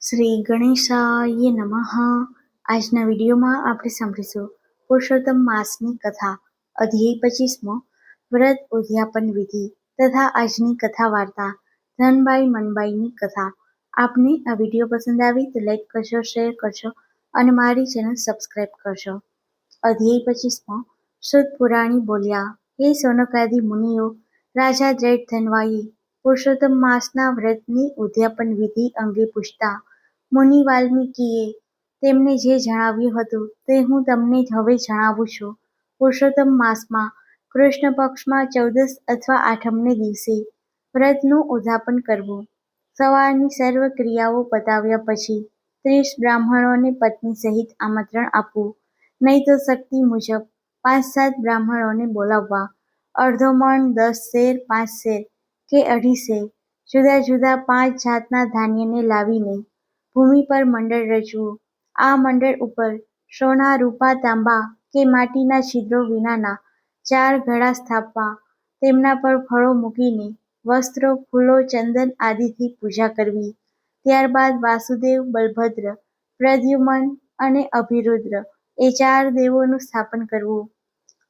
શ્રી ગણેશાય નમઃ. આજના વિડીયોમાં આપણે સાંભળીશું પુરુષોત્તમ માસની કથા, અધ્યાય 25મો, વ્રત ઉદ્યાપન વિધિ તથા આજની કથા વાર્તા ધનબાઈ મનબાઈની કથા. આપને આ વિડીયો પસંદ આવી તો લાઈક કરજો, શેર કરજો અને મારી ચેનલ સબસ્ક્રાઈબ કરજો. અધ્યાય 25મો. શુદ્ધ પુરાણી બોલ્યા, હે સૌનકાદિ મુનિઓ, રાજા દ્રઢ ધનવાઈએ પુરુષોત્તમ માસના વ્રતની ઉદ્યાપન વિધિ અંગે પૂછતા મુનિ વાલ્મીકીએ તેમને જે જણાવ્યું હતું તે હું તમને હવે જણાવું છું. પુરુષોત્તમ માસમાં કૃષ્ણ પક્ષમાં 14 અથવા 8મને દિવસે વ્રતનું ઉદ્યાપન કરવું. સવારની સર્વ ક્રિયાઓ પતાવ્યા પછી 30 બ્રાહ્મણોને પત્ની સહિત આમંત્રણ આપવું, નહીં તો શક્તિ મુજબ 5-7 બ્રાહ્મણોને બોલાવવા. અડધો મણ, 10 શેર, 5 શેર કે 2.5 શેર જુદા જુદા 5 જાતના ધાન્યને લાવીને ભૂમિ પર મંડળ રચવું. આ મંડળ ઉપર સોના, રૂપા, તાંબા કે માટીના છિદ્રો વિનાના 4 ઘડા સ્થાપવા. તેમના પર ફળો મૂકીને વસ્ત્રો, ફૂલો, ચંદન આદિથી પૂજા કરવી. ત્યારબાદ વાસુદેવ, બલભદ્ર, પ્રદ્યુમન અને અભિરુદ્ર એ 4 દેવોનું સ્થાપન કરવું.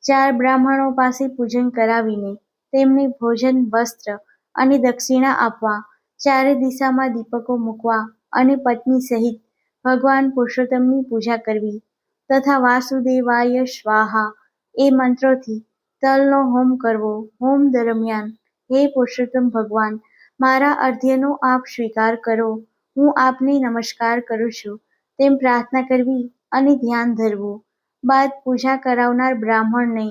4 બ્રાહ્મણો પાસે પૂજન કરાવીને તેમને ભોજન, વસ્ત્ર અને દક્ષિણા આપવા. ચારે દિશામાં દીપકો મૂકવા અને પત્ની સહિત ભગવાન પુરુષોત્તમની પૂજા કરવી તથા વાસુદેવાય સ્વાહા એ મંત્રોથી તલનો હોમ કરવો. હોમ દરમિયાન, હે પુરુષોત્તમ ભગવાન, મારા અર્ધ્યનો આપ સ્વીકાર કરો, હું આપને નમસ્કાર કરું છું, તેમ પ્રાર્થના કરવી અને ધ્યાન ધરવું. બાદ પૂજા કરાવનાર બ્રાહ્મણને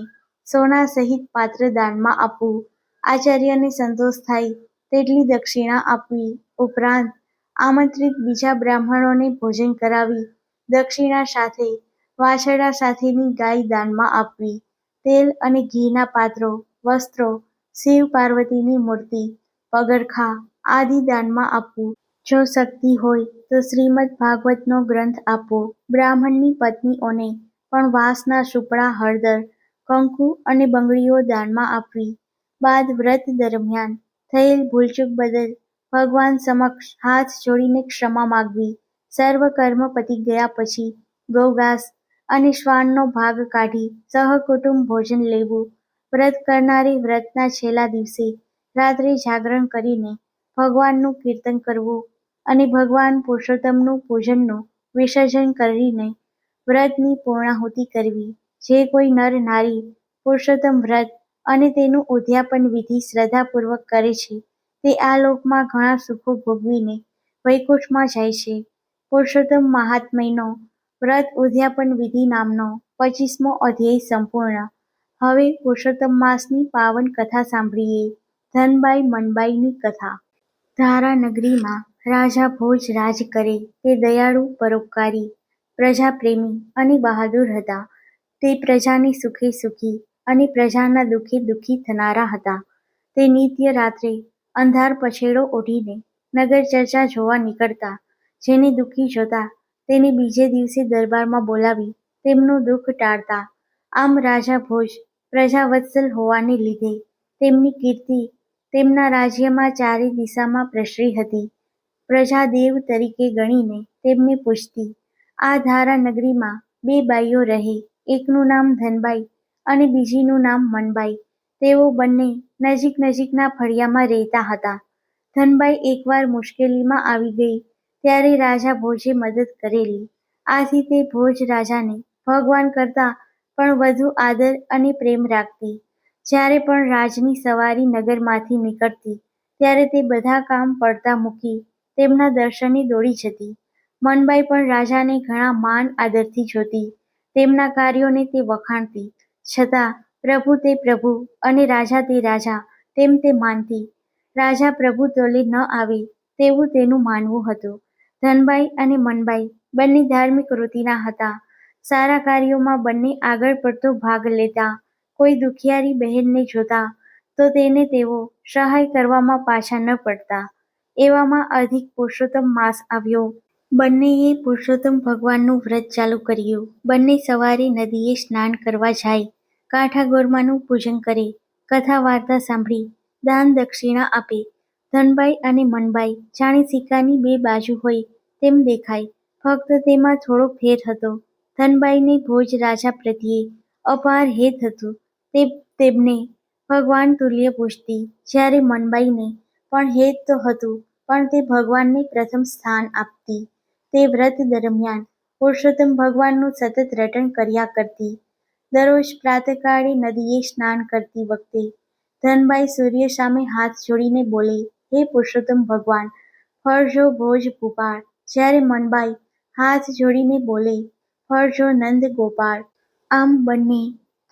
સોના સહિત પાત્ર દાનમાં આપવું. આચાર્યને સંતોષ થાય તેટલી દક્ષિણા આપવી. ઉપરાંત આમંત્રિત બીજા બ્રાહ્મણોને ભોજન કરાવી દક્ષિણા સાથે વાછરડા સાથેની ગાય દાનમાં આપવી. તેલ અને ઘીના પાત્રો, વસ્ત્રો, શિવ પાર્વતીની મૂર્તિ, પગરખાં આદિ દાનમાં આપવું. જો શક્તિ હોય તો શ્રીમદ ભાગવતનો ગ્રંથ આપવો. બ્રાહ્મણની પત્નીઓને પણ વાંસના સૂપડા, હળદર, કંકુ અને બંગડીઓ દાનમાં આપવી. બાદ વ્રત દરમિયાન થયેલ ભૂલચૂક બદલ ભગવાન સમક્ષ હાથ જોડીને ક્ષમા માગવી. સર્વ કર્મ પતી ગયા પછી ગૌઘાસ અને શ્વાનનો ભાગ કાઢી સહકુટુંબ ભોજન લેવું. વ્રત કરનારે વ્રતના છેલ્લા દિવસે રાત્રે જાગરણ કરીને ભગવાનનું કીર્તન કરવું અને ભગવાન પુરુષોત્તમનું પૂજનનું વિસર્જન કરીને વ્રતની પૂર્ણાહુતિ કરવી. જે કોઈ નર નારી પુરુષોત્તમ વ્રત અને તેનું ઉદ્યાપન વિધિ શ્રદ્ધાપૂર્વક કરે છે તે આ લોકમાં ઘણા સુખો ભોગવીને વૈકુંઠમાં જાય છે. પુરુષોત્તમ મહાત્મ્યનો વ્રત ઉદ્યાપન વિધિ નામનો 25મો અધ્યાય સંપૂર્ણ. હવે પુરુષોત્તમ માસની પાવન કથા સાંભળીએ. ધનબાઈ મનબાઈની કથા. ધારા નગરીમાં રાજા ભોજ રાજ કરે. તે દયાળુ, પરોપકારી, પ્રજાપ્રેમી અને બહાદુર હતા. તે પ્રજાને સુખે સુખી અને પ્રજાના દુઃખે દુઃખી થનારા હતા. તે નિત્ય રાત્રે અંધાર પછેડો ઓઢીને નગર ચર્ચા જોવા નીકળતા. જેને દુઃખી જોતા તેને બીજે દિવસે દરબારમાં બોલાવી તેમનું દુઃખ ટાળતા. આમ રાજા ભોજ પ્રજાવત્સલ હોવાને લીધે તેમની કીર્તિ તેમના રાજ્યમાં ચારે દિશામાં પ્રસરી હતી. પ્રજા દેવ તરીકે ગણીને તેમને પૂજતી. આ ધારા નગરીમાં 2 બાઈઓ રહે. એકનું નામ ધનબાઈ અને બીજીનું નામ મનબાઈ. તેઓ બંને નજીક નજીકના ફળિયામાં રહેતા હતા. ધનબાઈ એકવાર મુશ્કેલીમાં આવી ગઈ ત્યારે રાજા ભોજે મદદ કરેલી. આથી તે ભોજ રાજાને ભગવાન કરતાં પણ વધુ આદર અને પ્રેમ રાખતી. જ્યારે પણ રાજની સવારી નગરમાંથી નીકળતી ત્યારે તે બધા કામ પડતા મૂકી તેમના દર્શને દોડી જતી. મનબાઈ પણ રાજાને ઘણા માન આદરથી જોતી. તેમના કાર્યોને તે વખાણતી. છતાં પ્રભુ તે પ્રભુ અને રાજા તે રાજા તેમ તે માનતી. રાજા પ્રભુ તોલે ન આવે તેવું તેનું માનવું હતું. ધનબાઈ અને મનબાઈ બંને ધાર્મિક વૃત્તિના હતા. સારા કાર્યોમાં બંને આગળ પડતો ભાગ લેતા. કોઈ દુખિયારી બહેનને જોતા તો તેને તેઓ સહાય કરવામાં પાછા ન પડતા. એવામાં અધિક પુરુષોત્તમ માસ આવ્યો. બંનેએ પુરુષોત્તમ ભગવાનનું વ્રત ચાલુ કર્યું. બંને સવારે નદીએ સ્નાન કરવા જાય, કાંઠાગોરમાનું પૂજન કરે, કથા વાર્તા સાંભળી, દાન દક્ષિણા આપે. ધનબાઈ અને મનબાઈ જાણે સિક્કાની 2 બાજુ હોય તેમ દેખાય, ફક્ત તેમાં થોડો ફેર હતો. ધનબાઈને ભોજ રાજા પ્રત્યે અપાર હેત હતું. તે તેમને ભગવાન તુલ્ય પૂજતી, જ્યારે મનબાઈને પણ હેત તો હતું, પણ તે ભગવાનને પ્રથમ સ્થાન આપતી. તે વ્રત દરમિયાન પુરુષોત્તમ ભગવાનનું સતત રટણ કર્યા કરતી. દરરોજ પ્રાતઃકાળે નદીએ સ્નાન કરતી વખતે ધનબાઈ સૂર્ય સામે હાથ જોડીને બોલે, હે પુરુષોત્તમ ભગવાન, ફળજો ભોજ ભૂપાળ. જ્યારે મનબાઈ હાથ જોડીને બોલે, ફળજો નંદ ગોપાળ. આમ બંને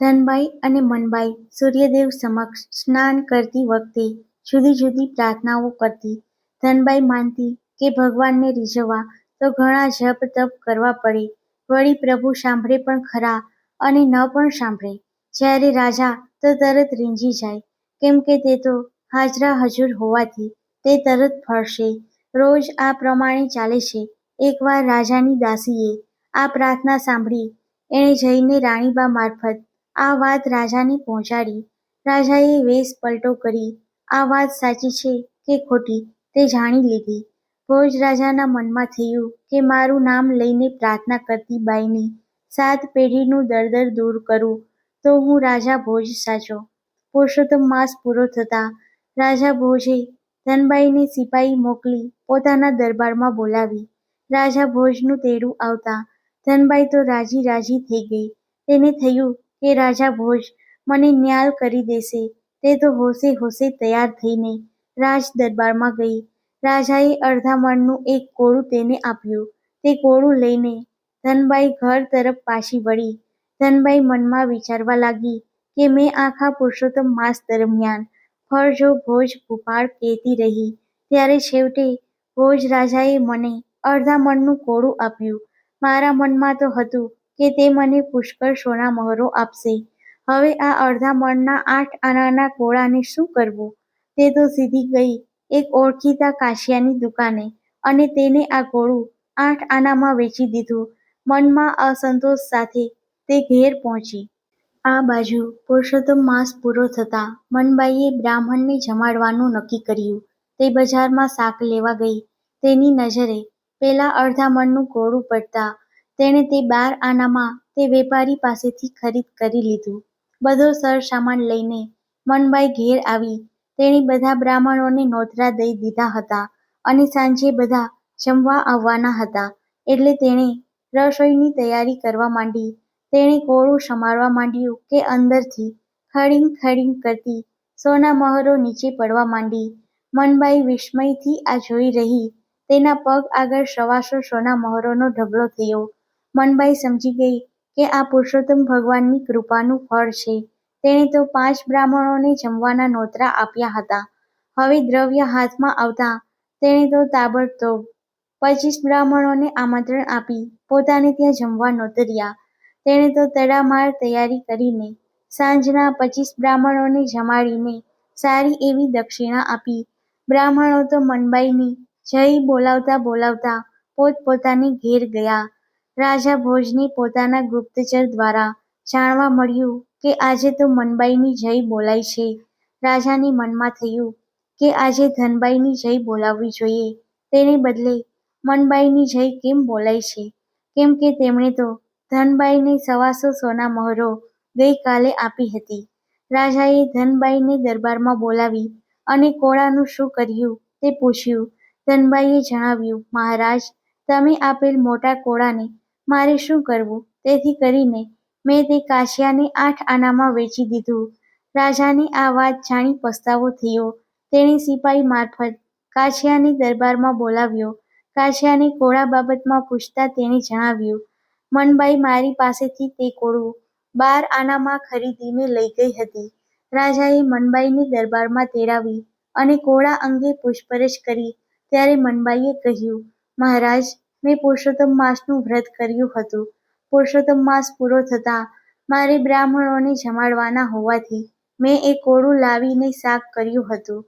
ધનબાઈ અને મનબાઈ સૂર્યદેવ સમક્ષ સ્નાન કરતી વખતે જુદી જુદી પ્રાર્થનાઓ કરતી. ધનબાઈ માનતી કે ભગવાનને રીઝવવા તો ઘણા જપ તપ કરવા પડે, વળી પ્રભુ સાંભળે પણ ખરા અને ન પણ સાંભળે. જ્યારે રાજા તો તરત રીંઝી જાય, કેમ કે તે તો હાજરા હજુર હોવાથી તે તરત ફળશે. રોજ આ પ્રમાણે ચાલે છે. એકવાર રાજાની દાસીએ આ પ્રાર્થના સાંભળી. એણે જઈને રાણીબા મારફત આ વાત રાજાને પહોંચાડી. રાજાએ વેશ પલટો કરી આ વાત સાચી છે કે ખોટી તે જાણી લીધી. ભોજ રાજાના મનમાં થયું કે મારું નામ લઈને પ્રાર્થના કરતી બાઈની 7 પેઢીનું દરદર દૂર કરું તો હું રાજા ભોજ સાચો. પુરુષોત્તમ માસ પૂરો થતાં રાજા ભોજે ધનબાઈને સિપાઈ મોકલી પોતાના દરબારમાં બોલાવી. રાજા ભોજનું તેડું આવતા ધનબાઈ તો રાજી રાજી થઈ ગઈ. તેને થયું કે રાજા ભોજ મને ન્યાલ કરી દેશે. તે તો હોશે હોશે તૈયાર થઈને રાજ દરબારમાં ગઈ. રાજાએ અડધા મણનું એક કોળું તેને આપ્યું. તે કોળું લઈને ધનબાઈ ઘર તરફ પાછી વળી. ધનબાઈ મનમાં વિચારવા લાગી કે મેં આખા પુરુષોત્તમ માસ દરમિયાન ફળજો ભોજ ભૂપાળ કહેતી રહી, ત્યારે છેવટે ભોજ રાજાએ મને અડધા મણનું કોળું આપ્યું. મારા મનમાં તો હતું કે તે મને પુષ્કળ સોના મહોરો આપશે. હવે આ અડધા મણના 8 આનાના કોળાને શું કરવું? તે તો સીધી ગઈ એક ઓળખીતા કાશિયાની દુકાને અને તેને આ કોળું 8 આનામાં વેચી દીધું. મનમાં અસંતોષ સાથે તે ઘેર પહોંચી. આ બાજુ પુરુષોત્તમ માસ પૂરો થતાં મનબાઈએ બ્રાહ્મણને જમાડવાનું નક્કી કર્યું. તે બજારમાં શાક લેવા ગઈ. તેની નજરે પેલા અડધા મણનું કોળું પડતાં તેણે તે 12 આનામાં તે વેપારી પાસેથી ખરીદ કરી લીધું. બધો સરસામાન લઈને મનબાઈ ઘેર આવી. તેણે બધા બ્રાહ્મણોને નોતરા દઈ દીધા હતા અને સાંજે બધા જમવા આવવાના હતા, એટલે તેણે રસોઈની તૈયારી કરવા માંડી. તેણે કોળું સમારવા માંડ્યું કે અંદરથી ખડીંગ ખડીંગ કરતી સોના મહોરો નીચે પડવા માંડી. મનબાઈ વિસ્મયથી આ જોઈ રહી. તેના પગ આગળ સવાસો સોના મહોરોનો ઢગલો થયો. મનબાઈ સમજી ગઈ કે આ પુરુષોત્તમ ભગવાનની કૃપાનું ફળ છે. તેણે તો 5 બ્રાહ્મણોને જમવાના નોતરા આપ્યા હતા. હવે દ્રવ્ય હાથમાં આવતા તેણે તો તાબડતોબ 25 બ્રાહ્મણોને આમંત્રણ આપી પોતાને ત્યાં જમવા નોતર્યા. તેણે તો તડામાર તૈયારી કરીને સાંજના 25 બ્રાહ્મણોને જમાડીને સારી એવી દક્ષિણા આપી. બ્રાહ્મણો તો મનબાઈની જય બોલાવતા બોલાવતા પોતપોતાને ઘેર ગયા. રાજા ભોજને પોતાના ગુપ્તચર દ્વારા જાણવા મળ્યું કે આજે તો મનબાઈની જય બોલાઈ છે. રાજાને મનમાં થયું કે આજે ધનબાઈની જય બોલાવવી જોઈએ. તેને બદલે મનબાઈની જય કેમ બોલાઈ છે? કેમ કે તેમણે તો ધનબાઈને સવાસો સોના મહોરો ગઈકાલે આપી હતી. રાજાએ ધનબાઈને દરબારમાં બોલાવી અને કોળાનું શું કર્યું તે પૂછ્યું. ધનબાઈએ જણાવ્યું, મહારાજ, તમે આપેલ મોટા કોળાને મારે શું કરવું? તેથી કરીને મેં તે કાશિયાને 8 આનામાં વેચી દીધું. રાજાને આ વાત જાણી પસ્તાવો થયો. તેણે સિપાઈ મારફત કાશિયાને દરબારમાં બોલાવ્યો. કાશિયાને કોળા બાબતમાં પૂછતા તેણે જણાવ્યું, મનબાઈ મારી પાસેથી તે કોળું 12 આનામાં ખરીદીને લઈ ગઈ હતી. રાજાએ મનબાઈને દરબારમાં તેડાવી અને કોળા અંગે પૂછપરછ કરી. ત્યારે મનબાઈએ કહ્યું, મહારાજ, મેં પુરુષોત્તમ માસનું વ્રત કર્યું હતું. પુરુષોત્તમ માસ પૂરો થતાં મારે બ્રાહ્મણોને જમાડવાના હોવાથી મેં એ કોળું લાવીને શાક કર્યું હતું.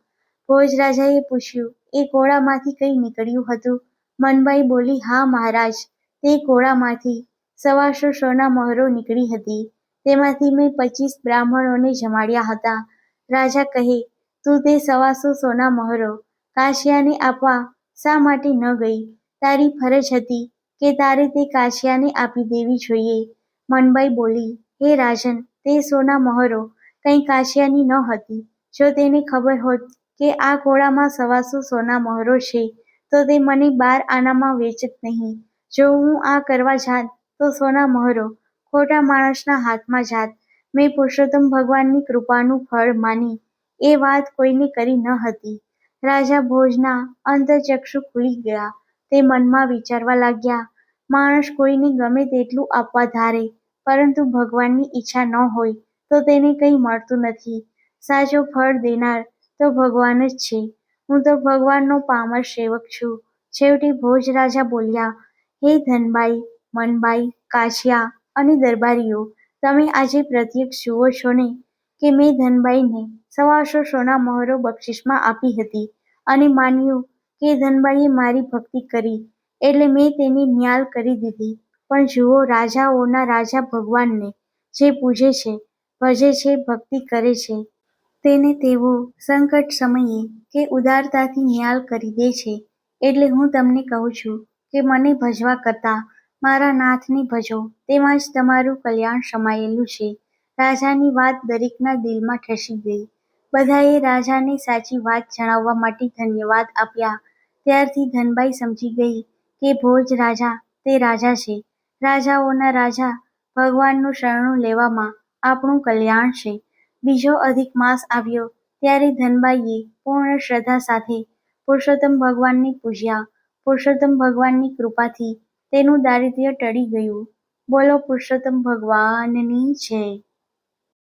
ભોજ રાજાએ પૂછ્યું, એ કોળામાંથી કંઈ નીકળ્યું હતું? મનબાઈ બોલી, હા મહારાજ, તે કોળામાંથી સવાસો સોના મહોરો નીકળી હતી. તેમાંથી મેં 25 બ્રાહ્મણોને જમાડ્યા હતા. રાજા કહે, તું તે સવાસો સોના મહોરો કાશિયાને આપવા શા માટે ન ગઈ? તારી ફરજ હતી કે તારે તે કાશિયાને આપી દેવી જોઈએ. મનબાઈ બોલી, હે રાજન, તે સોના મહોરો કંઈ કાશિયાની ન હતી. જો તેને ખબર હોત કે આ ઘોડામાં 125 સોના મહોરો છે, તો તે મને 12 આનામાં વેચત નહીં. જો હું આ કરવા જાત તો સોના મહોરો ખોટા માણસના હાથમાં જાત. મેં પુરુષોત્તમ ભગવાનની કૃપાનું ફળ માની એ વાત કોઈને કરી ન હતી. રાજા ભોજના અંતઃચક્ષુ ખુલી ગયા. તે મનમાં વિચારવા લાગ્યા, માણસ કોઈને ગમે તેટલું આપવા ધારે, પરંતુ ભગવાનની ઈચ્છા ન હોય તો તેને કંઈ મળતું નથી. સાચો ફળ દેનાર તો ભગવાન જ છે. હું તો ભગવાનનો પામર સેવક છું. છેવટે ભોજ રાજા બોલ્યા, હે ધનબાઈ, મનબાઈ, કાછિયા અને દરબારીઓ, તમે આજે પ્રત્યક્ષ જુઓ છો ને કે મેં ધનબાઈને 125 સોના મહોરો બક્ષિસમાં આપી હતી અને માન્યું કે ધનબાઈએ મારી ભક્તિ કરી એટલે મેં તેની ન્યાલ કરી દીધી. પણ જુઓ, રાજાઓના રાજા ભગવાનને જે પૂજે છે, ભજે છે, ભક્તિ કરે છે, તેને તેઓ સંકટ સમયે કે ઉદારતાથી ન્યાલ કરી દે છે. એટલે હું તમને કહું છું કે મને ભજવા કરતાં મારા નાથને ભજો, તેમાં જ તમારું કલ્યાણ સમાયેલું છે. રાજાની વાત દરેકના દિલમાં ઠસી ગઈ. બધાએ રાજાને સાચી વાત જણાવવા માટે ધન્યવાદ આપ્યા. ત્યારથી ધનબાઈ સમજી ગઈ કે ભોજ રાજા તે રાજા છે. રાજાઓના રાજા ભગવાનનું શરણું લેવામાં આપણું કલ્યાણ છે. બીજો અધિક માસ આવ્યો ત્યારે ધનબાઈએ પૂર્ણ શ્રદ્ધા સાથે પુરુષોત્તમ ભગવાનને પૂજ્યા. પુરુષોત્તમ ભગવાનની કૃપાથી તેનું દારિદ્ર્ય ટળી ગયું. બોલો પુરુષોત્તમ ભગવાનની જય.